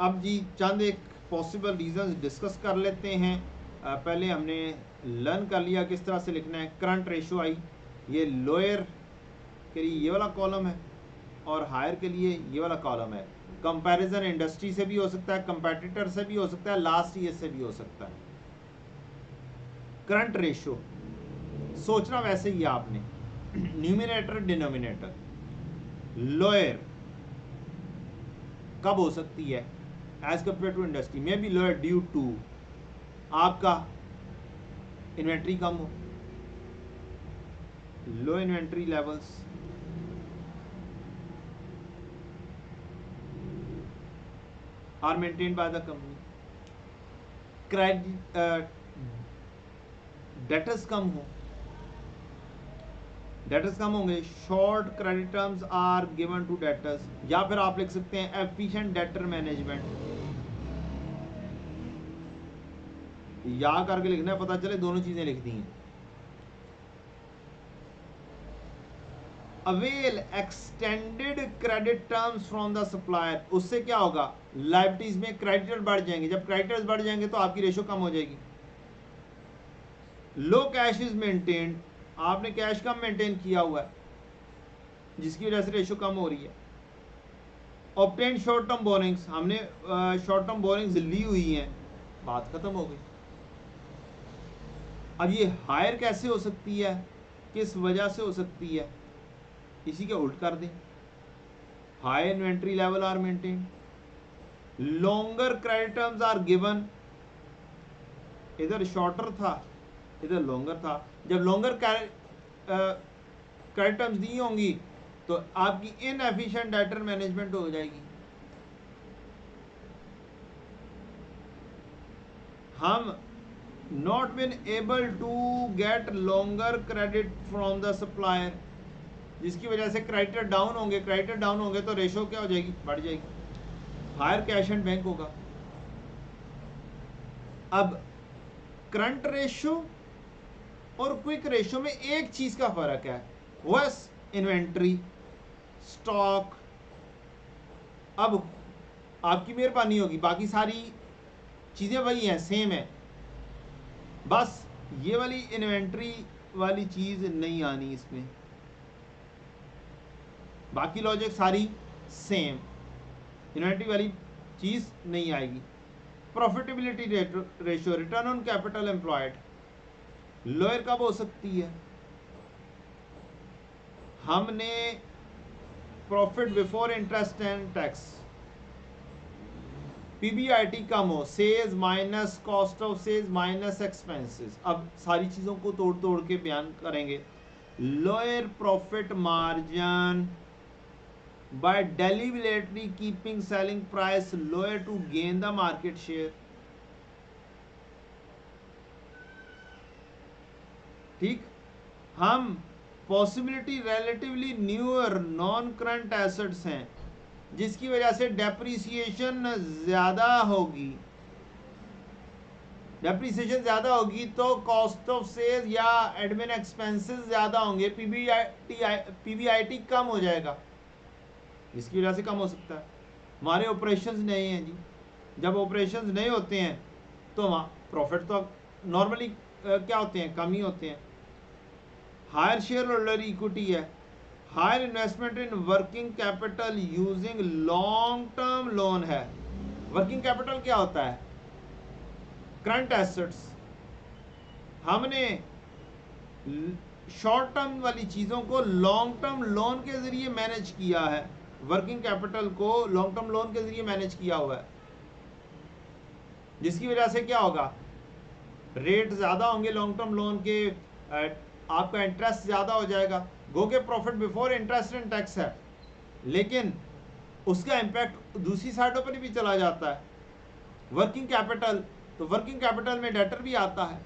अब जी चंद एक possible reasons discuss कर लेते हैं। पहले हमने लर्न कर लिया किस तरह से लिखना है। करंट रेशो आई, ये लोअर के लिए ये वाला कॉलम है और हायर के लिए ये वाला कॉलम है। कंपैरिजन इंडस्ट्री से भी हो सकता है, कंपेटिटर से भी हो सकता है, लास्ट ईयर से भी हो सकता है। करंट रेशो सोचना वैसे ही आपने, न्यूमिनेटर डिनोमिनेटर। लोअर कब हो सकती है एज कंपेयर टू इंडस्ट्री में बी लोअर ड्यू टू आपका इन्वेंट्री कम हो, low inventory levels, are maintained by the company, credit debtors कम हो, डेटर्स कम होंगे, short credit terms are given to debtors, या फिर आप लिख सकते हैं एफिशिएंट डेटर मैनेजमेंट। या करके लिखना है, पता चले दोनों चीजें लिख दी हैं। Avail extended credit terms from the supplier, उससे क्या होगा, लायबिलिटीज में क्रेडिटर बढ़ जाएंगे। जब क्रेडिटर्स बढ़ जाएंगे तो आपकी रेशो कम हो जाएगी। लो कैश इज मेंटेन्ड, आपने कैश कम मेंटेन किया हुआ है जिसकी वजह से रेशो कम हो रही है। ऑब्टेन शॉर्ट टर्म बोरिंग्स, हमने शॉर्ट टर्म बोरिंग्स ली हुई हैं, बात खत्म हो गई। अब ये हायर कैसे हो सकती है, किस वजह से हो सकती है, इसी के उल्ट कर दें। High inventory level are maintain, longer credit terms are given, इधर शॉर्टर था इधर लॉन्गर था। जब लॉन्गर क्रेडिट टर्म्स दी होंगी तो आपकी इनएफिशिएंट डेटर मैनेजमेंट हो जाएगी। हम not been able to get longer credit from the supplier, जिसकी वजह से क्रेडिटर डाउन होंगे, क्रेडिटर डाउन होंगे तो रेशो क्या हो जाएगी, बढ़ जाएगी। हायर कैश एंड बैंक होगा। अब करंट रेशो और क्विक रेशो में एक चीज का फर्क है, वो है इन्वेंट्री, स्टॉक। अब आपकी मेहरबानी होगी, बाकी सारी चीजें वही हैं, सेम है, बस ये वाली इन्वेंट्री वाली चीज नहीं आनी इसमें, बाकी लॉजिक सारी सेम, इन्वेंट्री वाली चीज नहीं आएगी। Profitability ratio, return on capital employed, lower कब हो सकती है, हमने profit before interest and tax, PBIT कम हो, sales minus cost of sales minus expenses. अब सारी चीजों को तोड़ तोड़ के बयान करेंगे। Lower profit margin by deliberately keeping selling price lower to gain the market share। ठीक, हम possibility relatively newer non current assets हैं जिसकी वजह से डेप्रिसिएशन ज्यादा होगी, डेप्रिसिएशन ज्यादा होगी तो कॉस्ट ऑफ सेल या एडमिन एक्सपेंसेस ज्यादा होंगे, पीबीआईटी कम हो जाएगा, जिसकी वजह से कम हो सकता है। हमारे ऑपरेशंस नहीं हैं जी, जब ऑपरेशंस नहीं होते हैं तो प्रॉफिट तो नॉर्मली क्या होते हैं, कम ही होते हैं। हायर शेयर होल्डर इक्विटी है, higher investment in working capital using long term loan है। वर्किंग कैपिटल क्या होता है, करंट एसेट्स। हमने शॉर्ट टर्म वाली चीजों को लॉन्ग टर्म लोन के जरिए मैनेज किया है, वर्किंग कैपिटल को लॉन्ग टर्म लोन के जरिए मैनेज किया हुआ है, जिसकी वजह से क्या होगा, रेट ज्यादा होंगे लॉन्ग टर्म लोन के, आपका इंटरेस्ट ज्यादा हो जाएगा। गो के profit before interest and tax है, लेकिन उसका इंपैक्ट दूसरी साइडों पर भी चला जाता है। वर्किंग कैपिटल, तो वर्किंग कैपिटल में डेटर भी आता है।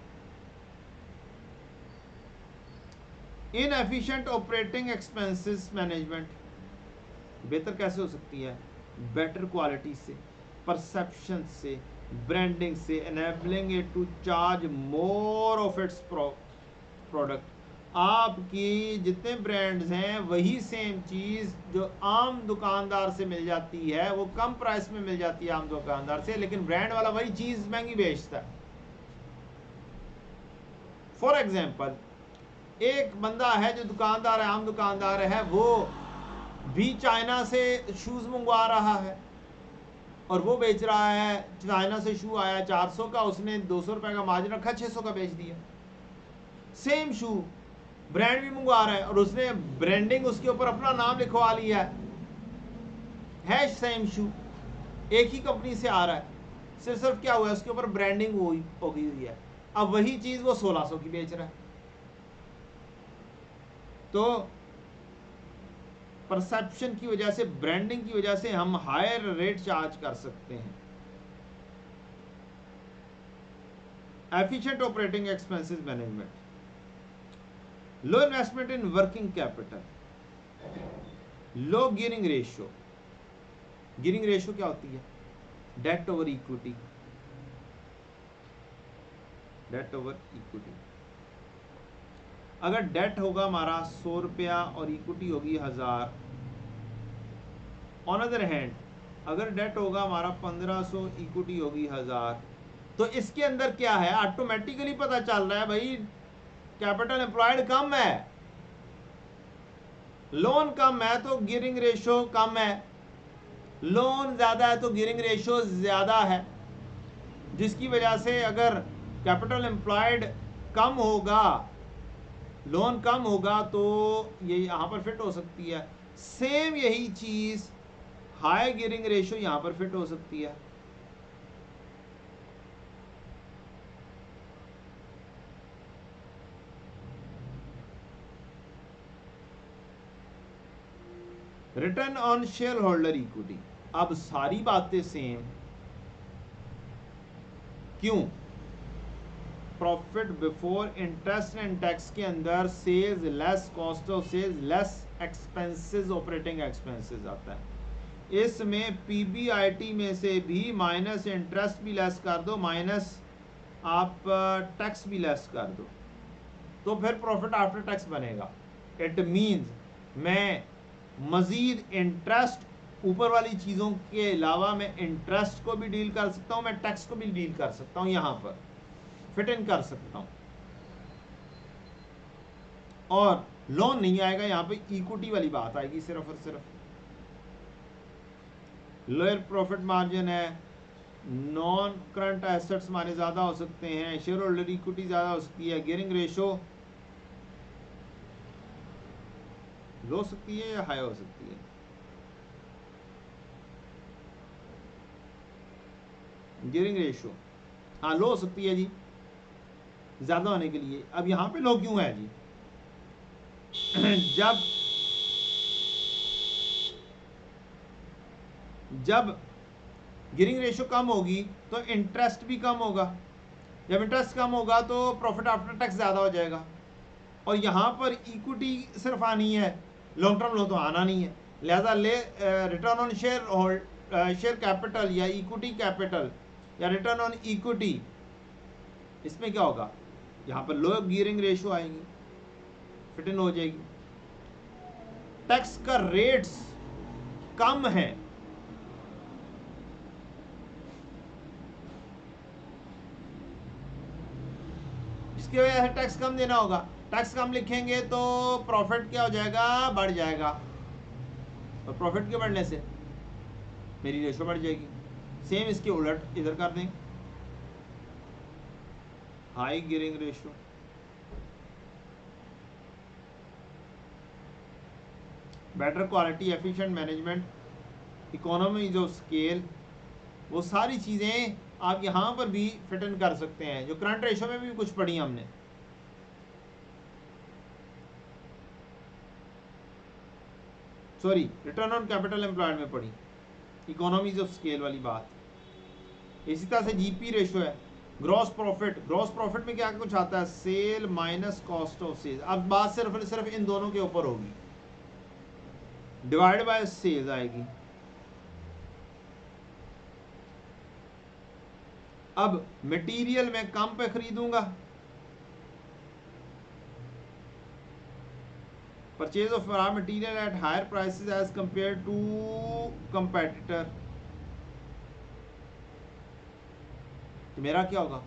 इनएफिशिएंट ऑपरेटिंग एक्सपेंसेस मैनेजमेंट बेहतर कैसे हो सकती है, बेटर क्वालिटी से, परसेप्शन से, ब्रांडिंग से, enabling it to charge more of its product, आपकी जितने ब्रांड्स हैं वही सेम चीज जो आम दुकानदार से मिल जाती है वो कम प्राइस में मिल जाती है आम दुकानदार से, लेकिन ब्रांड वाला वही चीज महंगी बेचता है। फॉर एग्जाम्पल, एक बंदा है जो दुकानदार है, आम दुकानदार है, वो भी चाइना से शूज मंगवा रहा है और वो बेच रहा है, चाइना से शू आया 400 का, उसने 200 रुपए का मार्जिन रखा, 600 का बेच दिया। सेम शू, ब्रांड भी मंगवा रहा है और उसने ब्रांडिंग उसके ऊपर अपना नाम लिखवा लिया है सेम शू, एक ही कंपनी से आ रहा है, सिर्फ क्या हुआ है उसके ऊपर ब्रांडिंग हो गई है। अब वही चीज वो 1600 की बेच रहा है। तो परसेप्शन की वजह से, ब्रांडिंग की वजह से हम हायर रेट चार्ज कर सकते हैं। Efficient operating expenses management, low investment in working capital, low gearing ratio. Gearing ratio क्या होती है? Debt over equity, debt over equity. अगर डेट होगा हमारा 100 रुपया और इक्विटी होगी 1000, ऑन अदर हैंड अगर डेट होगा हमारा 1500, इक्विटी होगी 1000, तो इसके अंदर क्या है? ऑटोमेटिकली पता चल रहा है भाई कैपिटल एम्प्लॉयड कम है, लोन कम है तो गियरिंग रेशियो कम है, लोन ज्यादा है तो गियरिंग रेशियो ज्यादा है, जिसकी वजह से अगर कैपिटल एम्प्लॉयड कम होगा, लोन कम होगा, तो ये यहां पर फिट हो सकती है। सेम यही चीज हाई गियरिंग रेशियो यहां पर फिट हो सकती है। Return on shareholder equity, अब सारी बातें सेम, क्यों? Profit before interest and tax के अंदर sales less cost of sales less expenses, operating expenses आता है। इसमें पीबीआईटी में से भी माइनस इंटरेस्ट भी लेस कर दो, माइनस आप टैक्स भी लेस कर दो, तो फिर प्रॉफिट आफ्टर टैक्स बनेगा। इट मींस मैं मजीद इंटरेस्ट, ऊपर वाली चीज़ों के अलावा मैं इंटरेस्ट को भी डील कर सकता हूँ, मैं टैक्स को भी डील कर सकता हूँ, यहाँ पर फिट इन कर सकता हूँ। और लोन नहीं आएगा, यहाँ पे इक्विटी वाली बात आएगी सिर्फ और सिर्फ। लोअर प्रॉफिट मार्जिन है, नॉन करंट एसेट्स हमारे ज़्यादा हो सकते हैं, शेयर होल्डर इक्विटी ज़्यादा हो सकती है, गियरिंग रेशो लो हो सकती है या हाई हो सकती है। गियरिंग रेशो हाँ लो हो सकती है जी, ज़्यादा होने के लिए। अब यहाँ पे लो क्यों है जी? जब गियरिंग रेशियो कम होगी तो इंटरेस्ट भी कम होगा, जब इंटरेस्ट कम होगा तो प्रॉफिट आफ्टर टैक्स ज़्यादा हो जाएगा, और यहाँ पर इक्विटी सिर्फ आनी है, लॉन्ग टर्म लो तो आना नहीं है। लिहाजा रिटर्न ऑन शेयर कैपिटल या इक्विटी कैपिटल या रिटर्न ऑन इक्विटी, इसमें क्या होगा? यहाँ पर लो गियरिंग रेशियो आएगी, फिट इन हो जाएगी। टैक्स का रेट्स कम है, इसकी वजह से टैक्स कम देना होगा। टैक्स कम लिखेंगे तो प्रॉफिट क्या हो जाएगा? बढ़ जाएगा, और प्रॉफिट के बढ़ने से मेरी रेशो बढ़ जाएगी। सेम इसके उलट इधर कर दें, high gearing ratio, better quality, efficient management, economies of scale, वो सारी चीज़ें आप यहाँ पर भी फिट इन कर सकते हैं, जो करंट रेशो में भी कुछ पढ़ी हमने। Sorry, return on capital employed में पढ़ी, इकोनॉमीज ऑफ स्केल वाली बात। इसी तरह से जीपी रेशो है, ग्रॉस प्रॉफिट, ग्रॉस प्रॉफिट में क्या कुछ आता है? Sale minus cost of sale. अब बात सिर्फ इन दोनों के ऊपर होगी, डिवाइड बाय सेल्स आएगी। अब मटेरियल मैं कम पे खरीदूंगा, purchase of raw material at higher prices as compare to competitor, तो मेरा क्या होगा?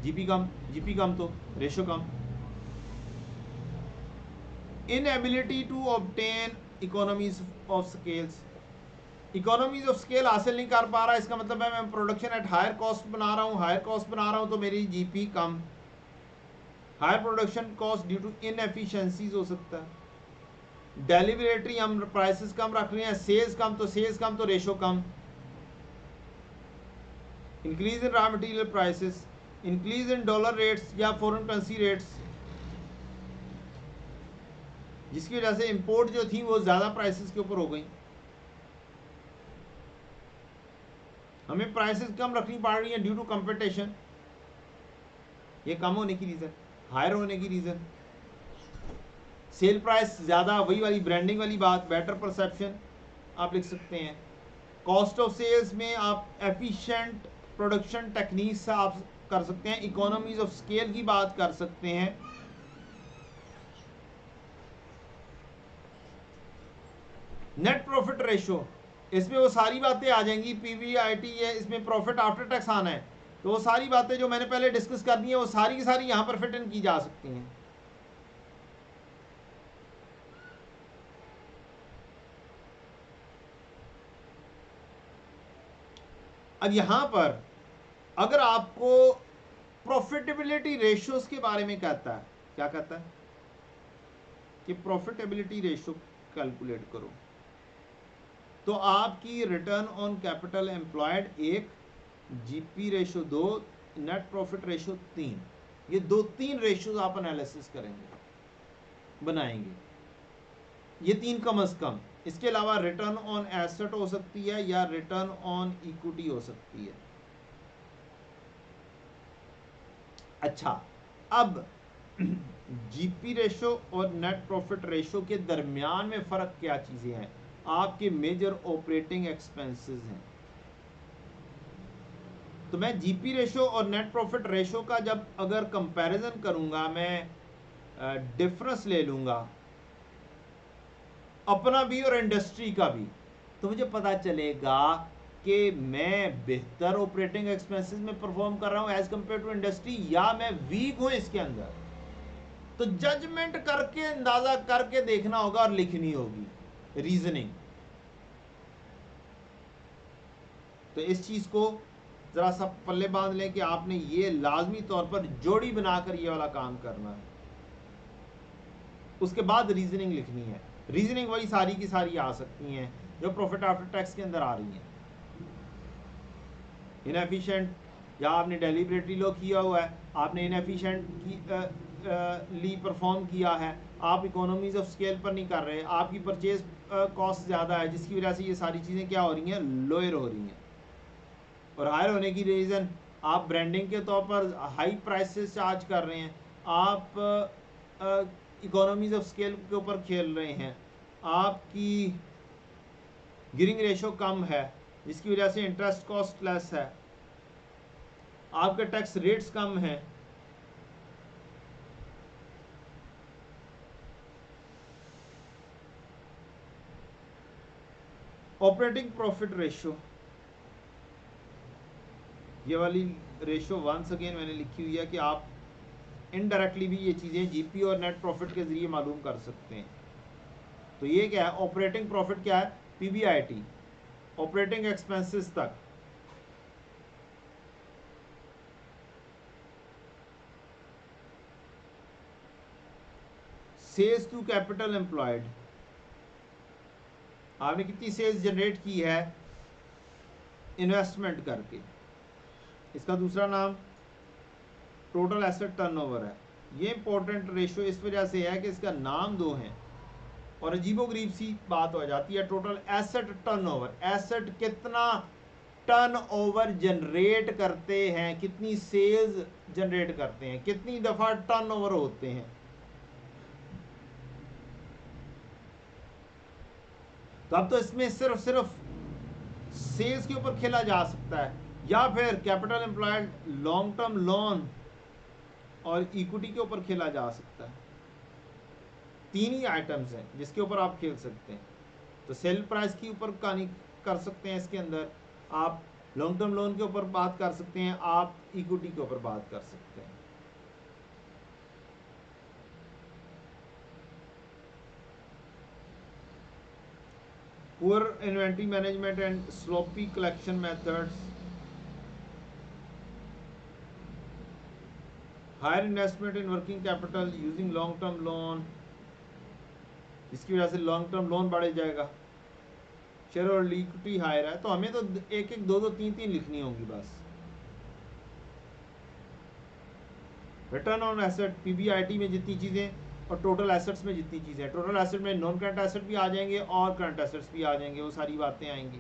जीपी कम तो रेशो कम। Inability to obtain economies of scales, economies of scale हासिल नहीं कर पा रहा, इसका मतलब है मैं प्रोडक्शन एट हायर कॉस्ट बना रहा हूं तो मेरी जीपी कम। Higher production cost due to inefficiencies हो सकता है। डेलिवरेटरी हम प्राइसेस कम रख रहे हैं, सेल्स कम तो ratio come. Increase in raw material prices, increase in dollar rates या फॉरेन करेंसी रेट्स, जिसकी वजह से इंपोर्ट जो थी वो ज्यादा प्राइसेस के ऊपर हो गई। हमें प्राइसेस कम रखनी पड़ रही है ड्यू टू कंपटीशन, ये कम होने की रीजन, हायर होने की रीजन। सेल प्राइस ज्यादा, वही वाली ब्रांडिंग वाली बात, बेटर परसेप्शन आप लिख सकते हैं। कॉस्ट ऑफ सेल्स में आप एफिशिएंट प्रोडक्शन टेक्निक से आप कर सकते हैं, इकोनॉमीज ऑफ स्केल की बात कर सकते हैं। नेट प्रॉफिट रेशो, इसमें वो सारी बातें आ जाएंगी, पीवीआईटी है, इसमें प्रॉफिट आफ्टर टैक्स आना है, तो वो सारी बातें जो मैंने पहले डिस्कस कर दी है वो सारी की सारी यहां पर फिट इन की जा सकती हैं। अब यहां पर अगर आपको प्रॉफिटेबिलिटी रेशियोज के बारे में कहता है, क्या कहता है कि प्रॉफिटेबिलिटी रेशियो कैलकुलेट करो, तो आपकी return on capital employed 1, GP ratio 2, net profit ratio 3, ये 2-3 रेशियोज आप एनालिसिस करेंगे, बनाएंगे, ये 3 कम से कम। इसके अलावा रिटर्न ऑन एसेट हो सकती है या रिटर्न ऑन इक्विटी हो सकती है। अच्छा, अब जीपी रेशो और नेट प्रॉफिट रेशो के दरमियान में फर्क क्या चीजें हैं? आपके मेजर ऑपरेटिंग एक्सपेंसेस हैं। तो मैं जीपी रेशो और नेट प्रॉफिट रेशो का जब अगर कंपैरिजन करूंगा, मैं डिफरेंस ले लूंगा अपना भी और इंडस्ट्री का भी, तो मुझे पता चलेगा कि मैं बेहतर ऑपरेटिंग एक्सपेंसेस में परफॉर्म कर रहा हूं एज कंपेयर टू इंडस्ट्री, या मैं वीक हूं इसके अंदर। तो जजमेंट करके, अंदाजा करके देखना होगा और लिखनी होगी रीजनिंग। तो इस चीज को जरा सा पल्ले बांध लें कि आपने ये लाजमी तौर पर जोड़ी बनाकर ये वाला काम करना है। उसके बाद रीजनिंग लिखनी है। रीजनिंग वही सारी की सारी आ सकती हैं जो प्रॉफिट आफ्टर टैक्स के अंदर आ रही हैं। इनएफिशिएंट, या आपने डेलिबरेटली लो किया हुआ है, आपने इनएफिशिएंट ली परफॉर्म किया है, आप इकोनॉमीज ऑफ स्केल पर नहीं कर रहे, आपकी परचेज कॉस्ट ज़्यादा है, जिसकी वजह से ये सारी चीज़ें क्या हो रही हैं, लोअर हो रही हैं। और हायर होने की रीज़न, आप ब्रांडिंग के तौर पर हाई प्राइसेस चार्ज कर रहे हैं, आप इकोनॉमीज ऑफ स्केल के ऊपर खेल रहे हैं, आपकी गियरिंग रेशो कम है जिसकी वजह से इंटरेस्ट कॉस्ट लेस है, आपके टैक्स रेट्स कम हैं, ऑपरेटिंग प्रॉफिट रेशो, ये वाली रेशो वंस अगेन मैंने लिखी हुई है कि आप इनडायरेक्टली भी ये चीज़ें जीपी और नेट प्रॉफिट के जरिए मालूम कर सकते हैं। तो ये क्या है, ऑपरेटिंग प्रॉफिट क्या है, पीबीआईटी, ऑपरेटिंग एक्सपेंसेस तक, सेल्स टू कैपिटल एम्प्लॉयड, आपने कितनी सेल्स जनरेट की है इन्वेस्टमेंट करके, इसका दूसरा नाम टोटल एसेट टर्नओवर है। ये इंपॉर्टेंट रेशियो इस वजह से है कि इसका नाम दो हैं और अजीबोगरीब सी बात हो जाती है। टोटल एसेट टर्नओवर, एसेट कितना टर्नओवर जनरेट करते हैं, कितनी सेल्स जनरेट करते हैं, कितनी दफा टर्नओवर होते हैं। तो अब तो इसमें सिर्फ सेल्स के ऊपर खेला जा सकता है, या फिर capital employed, long term loan और इक्विटी के ऊपर खेला जा सकता है। तीन ही आइटम्स हैं जिसके ऊपर आप खेल सकते हैं। तो सेल प्राइस के ऊपर कहानी कर सकते हैं, इसके अंदर आप लॉन्ग टर्म लोन के ऊपर बात कर सकते हैं, आप इक्विटी के ऊपर बात कर सकते हैं। Poor inventory management and sloppy collection methods, higher investment in working capital using long term loan, इसकी वजह से लॉन्ग टर्म लोन बढ़ जाएगा। शेयर और इक्विटी हायर है, तो हमें तो एक एक दो दो तीन तीन लिखनी होगी बस। रिटर्न ऑन एसेट, पीबीआईटी में जितनी चीज़ें और टोटल एसेट्स में जितनी चीज़ें, टोटल एसेट में नॉन करंट एसेट भी आ जाएंगे और करंट एसेट्स भी आ जाएंगे, वो सारी बातें आएंगी।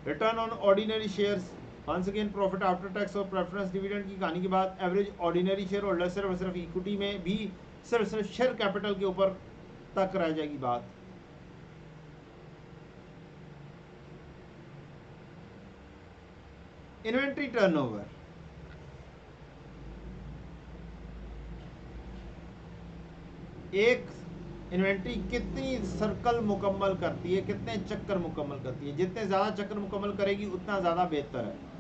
Return on ordinary shares, once again profit after tax और प्रेफरेंस डिविडेंड की कहानी के बाद एवरेज ऑर्डिनरी शेयर होल्डर सिर्फ इक्विटी में भी सिर्फ शेयर कैपिटल के ऊपर तक रह जाएगी बात। इन्वेंट्री टर्नओवर, एक इन्वेंट्री कितनी सर्कल मुकम्मल करती है, कितने चक्कर मुकम्मल करती है, जितने ज़्यादा चक्कर मुकम्मल करेगी उतना ज़्यादा बेहतर है।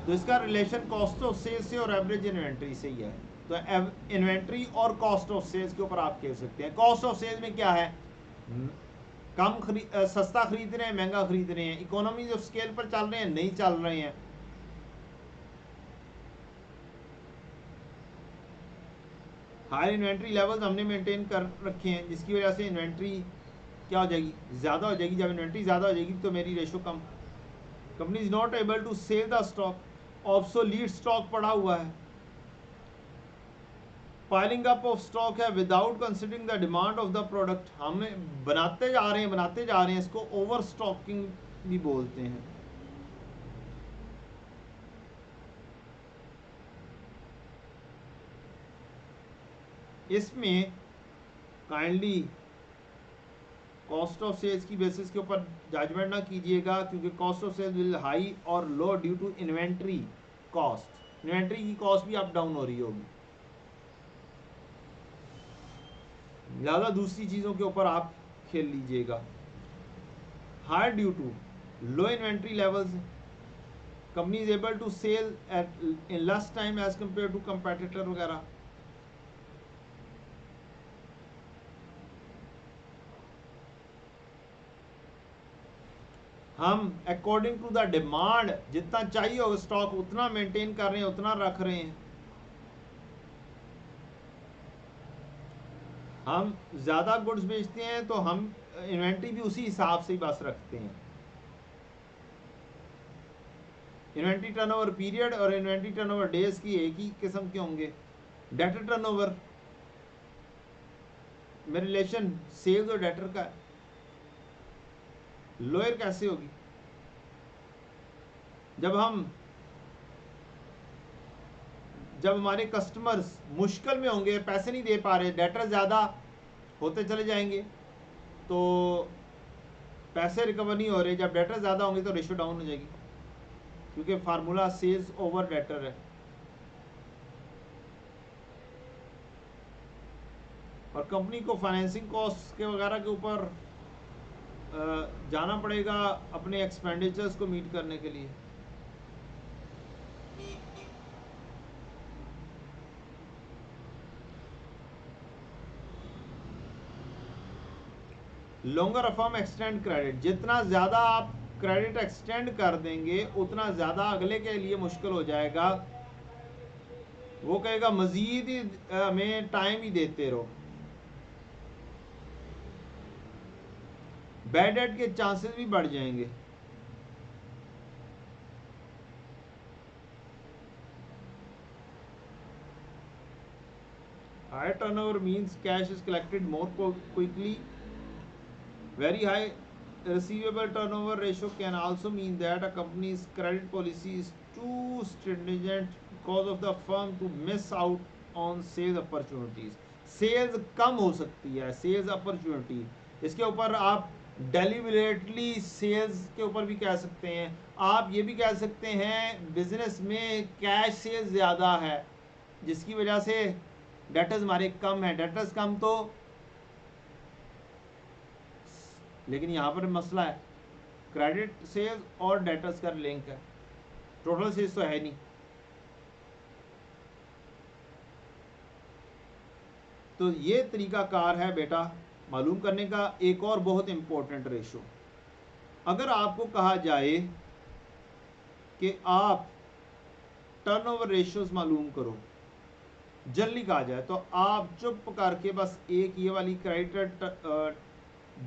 तो इसका रिलेशन कॉस्ट ऑफ सेल्स से और एवरेज इन्वेंट्री से ही है। तो इन्वेंट्री और कॉस्ट ऑफ सेल्स के ऊपर आप कह सकते हैं। कॉस्ट ऑफ सेल्स में क्या है, सस्ता खरीद रहे हैं, महंगा खरीद रहे हैं, इकोनॉमीज ऑफ स्केल पर चल रहे हैं, नहीं चल रहे हैं। हायर इन्वेंट्री लेवल्स हमने मेंटेन कर रखे हैं, जिसकी वजह से इन्वेंट्री क्या हो जाएगी, ज़्यादा हो जाएगी। जब इन्वेंट्री ज़्यादा हो जाएगी तो मेरी रेशो कम। Company is not able to sell the stock, obsolete stock पड़ा हुआ है। पाइलिंग अप ऑफ स्टॉक है without considering the demand of the product, हम बनाते जा रहे हैं, इसको ओवर स्टॉकिंग भी बोलते हैं। इसमें काइंडली कॉस्ट ऑफ सेल्स की बेसिस के ऊपर जजमेंट ना कीजिएगा, क्योंकि cost of sales will high और low due to inventory cost. Inventory की कॉस्ट भी अप डाउन हो रही होगी, ज़्यादा दूसरी चीज़ों के ऊपर आप खेल लीजिएगा। Higher due to low inventory levels, company is able to sell at in less time as compare to competitor वगैरह। हम अकॉर्डिंग टू द डिमांड जितना चाहिए होगा स्टॉक उतना मेंटेन कर रहे हैं, उतना रख रहे हैं। हम ज़्यादा गुड्स बेचते हैं तो हम इन्वेंट्री भी उसी हिसाब से ही बस रखते हैं। इन्वेंट्री टर्नओवर पीरियड और इन्वेंट्री टर्नओवर डेज की एक ही किस्म के होंगे। डेटर टर्नओवर में रिलेशन सेल्स और डेटर का लोअर कैसे होगी, जब हमारे कस्टमर्स मुश्किल में होंगे, पैसे नहीं दे पा रहे, डेटर ज़्यादा होते चले जाएंगे तो पैसे रिकवर नहीं हो रहे। जब डेटर ज़्यादा होंगे तो रेशो डाउन हो जाएगी, क्योंकि फार्मूला सेल्स ओवर डेटर है। और कंपनी को फाइनेंसिंग कॉस्ट के वगैरह के ऊपर जाना पड़ेगा अपने एक्सपेंडिचर्स को मीट करने के लिए। लॉन्गर फर्म एक्सटेंड क्रेडिट, जितना ज़्यादा आप क्रेडिट एक्सटेंड कर देंगे उतना ज़्यादा अगले के लिए मुश्किल हो जाएगा। वो कहेगा मज़ीद ही हमें टाइम ही देते रहो। बैड डेट के चांसेस भी बढ़ जाएंगे। High turnover means cash is collected more quickly. Very high receivable turnover ratio can also mean that a company's credit policy is too stringent because of the firm to miss out on sales opportunities. Sales कम हो सकती है, sales opportunity, इसके ऊपर आप deliberately sales के ऊपर भी कह सकते हैं। आप ये भी कह सकते हैं बिजनेस में कैश सेल्स ज़्यादा है, जिसकी वजह से डेटर्स हमारे कम है, डेटर्स कम तो, लेकिन यहाँ पर मसला है क्रेडिट सेल्स और डेटर्स का लिंक है, टोटल सेल्स तो है नहीं। तो ये तरीका कार है बेटा मालूम करने का। एक और बहुत इंपॉर्टेंट रेशो, अगर आपको कहा जाए कि आप टर्नओवर रेशियोज मालूम करो, जल्दी कहा जाए, तो आप चुप करके बस एक ये वाली क्रेडिट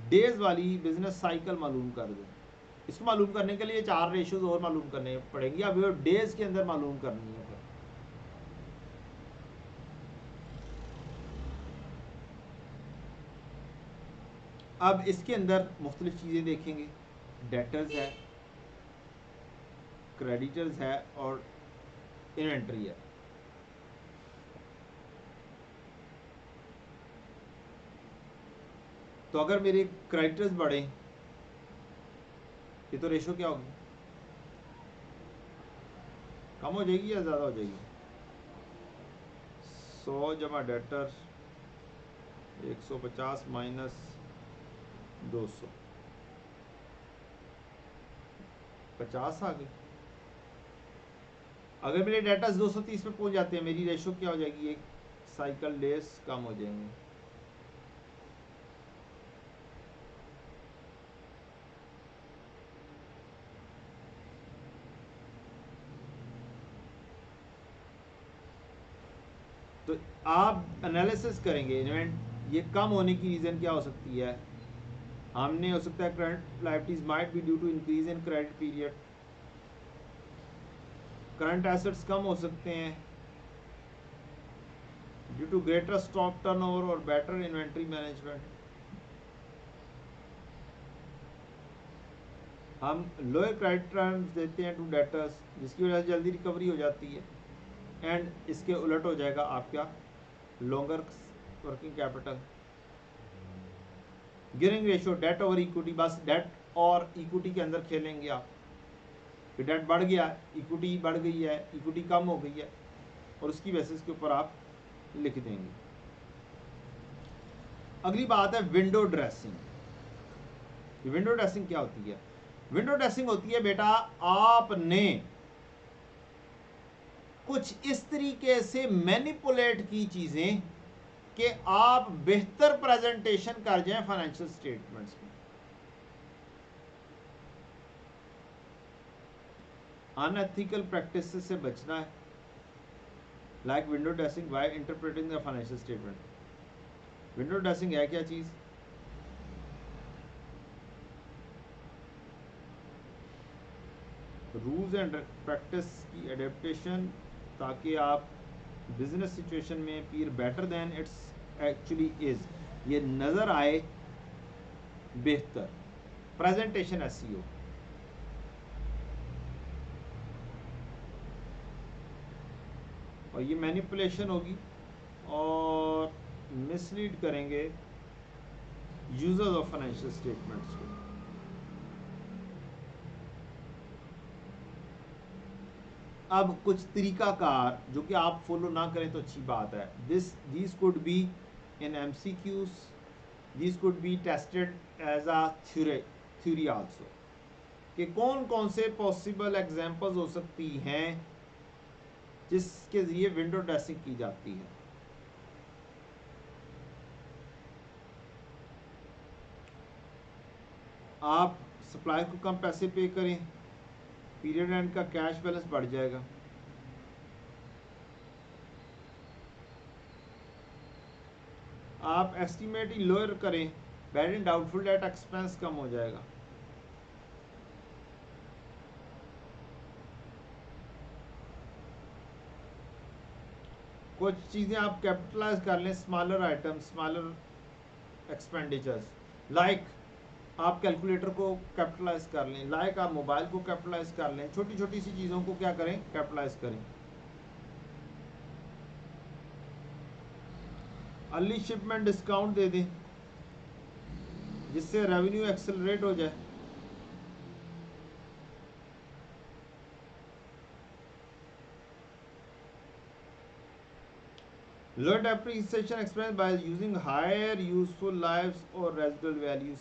डेज वाली बिजनेस साइकिल मालूम कर दें। इसको मालूम करने के लिए 4 रेशियोज और मालूम करने पड़ेंगे, अब वो डेज के अंदर मालूम करनी है। फिर अब इसके अंदर मुख्तलिफ चीज़ें देखेंगे, डेटर्स है, क्रेडिटर्स है और इन्वेंट्री है। तो अगर मेरे क्रेडिटर्स बढ़े, ये तो रेशो क्या होगी, कम हो जाएगी या ज़्यादा हो जाएगी? 100 जमा डेटर 150 माइनस 200, 50 आ गई। अगर मेरे डेटर्स 230 पे पहुंच जाते हैं, मेरी रेशो क्या हो जाएगी, एक साइकिल डेज कम हो जाएंगे। तो आप एनालिसिस करेंगे इवेंट ये कम होने की रीज़न क्या हो सकती है। हमने हो सकता है current liabilities might be due to increase in credit period, current assets कम हो सकते हैं due to greater stock turnover और बेटर इन्वेंट्री मैनेजमेंट। हम लोअर क्रेडिट टर्म्स देते हैं टू डेटर्स, जिसकी वजह से जल्दी रिकवरी हो जाती है, एंड इसके उलट हो जाएगा आपका longer working capital. Gearing ratio debt over equity, बस डेट और इक्विटी के अंदर खेलेंगे आप कि डेट बढ़ गया, इक्विटी बढ़ गई है, इक्विटी कम हो गई है, और उसकी बेसिस के ऊपर आप लिख देंगे। अगली बात है विंडो ड्रेसिंग। विंडो ड्रेसिंग क्या होती है? विंडो ड्रेसिंग होती है बेटा आपने कुछ इस तरीके से मैनिपुलेट की चीजें कि आप बेहतर प्रेजेंटेशन कर जाएं फाइनेंशियल स्टेटमेंट्स में। अनएथिकल प्रैक्टिस से बचना है, like window dressing by interpreting the financial statement. Window dressing है क्या चीज? रूल्स एंड प्रैक्टिस की एडेप्टेशन, ताकि आप बिजनेस सिचुएशन में appear better than its actually is, ये नजर आए बेहतर प्रेजेंटेशन एसईओ। और ये मैनिपुलेशन होगी और मिसलीड करेंगे यूजर्स ऑफ फाइनेंशियल स्टेटमेंट्स को। अब कुछ तरीकाकार जो कि आप फॉलो ना करें तो अच्छी बात है। These could be in MCQs, these could be tested as a theory also, कि कौन कौन से पॉसिबल एग्जांपल्स हो सकती हैं जिसके जरिए विंडो ड्रेसिंग की जाती है। आप सप्लाई को कम पैसे पे करें, पीरियड एंड का कैश बैलेंस बढ़ जाएगा। आप एस्टिमेट ही लोअर करें, bad and doubtful debt expense कम हो जाएगा। कुछ चीज़ें आप कैपिटलाइज कर लें, smaller item, smaller expenditures, like आप कैलकुलेटर को कैपिटलाइज कर लें, लाइक आप मोबाइल को कैपिटलाइज कर लें। छोटी छोटी सी चीज़ों को क्या करें, कैपिटलाइज करें। अर्ली शिपमेंट डिस्काउंट दे दें जिससे रेवेन्यू एक्सेलरेट हो जाए। Lower depreciation expense by using higher useful lives or residual values.